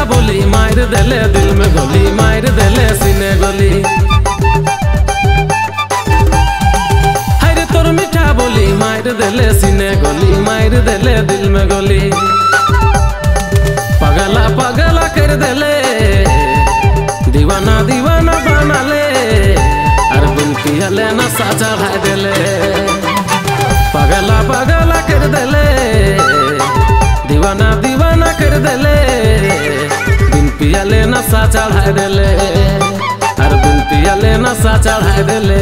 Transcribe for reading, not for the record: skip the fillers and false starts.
मीठा बोली मार देले दिल में गोली, मार देले सीने गोली। हरे तोर मीठा बोली मार देले सीने गोली, मार देले दिल में गोली। पगला पगला कर देले, दीवाना दीवाना बना ले, और बिन पियले नशा चढ़ा देले। पगला पगला कर देले, दीवाना दीवाना कर देले, बिन पियले नशा चढ़ा देले, और बिन पियले नशा चढ़ा देले।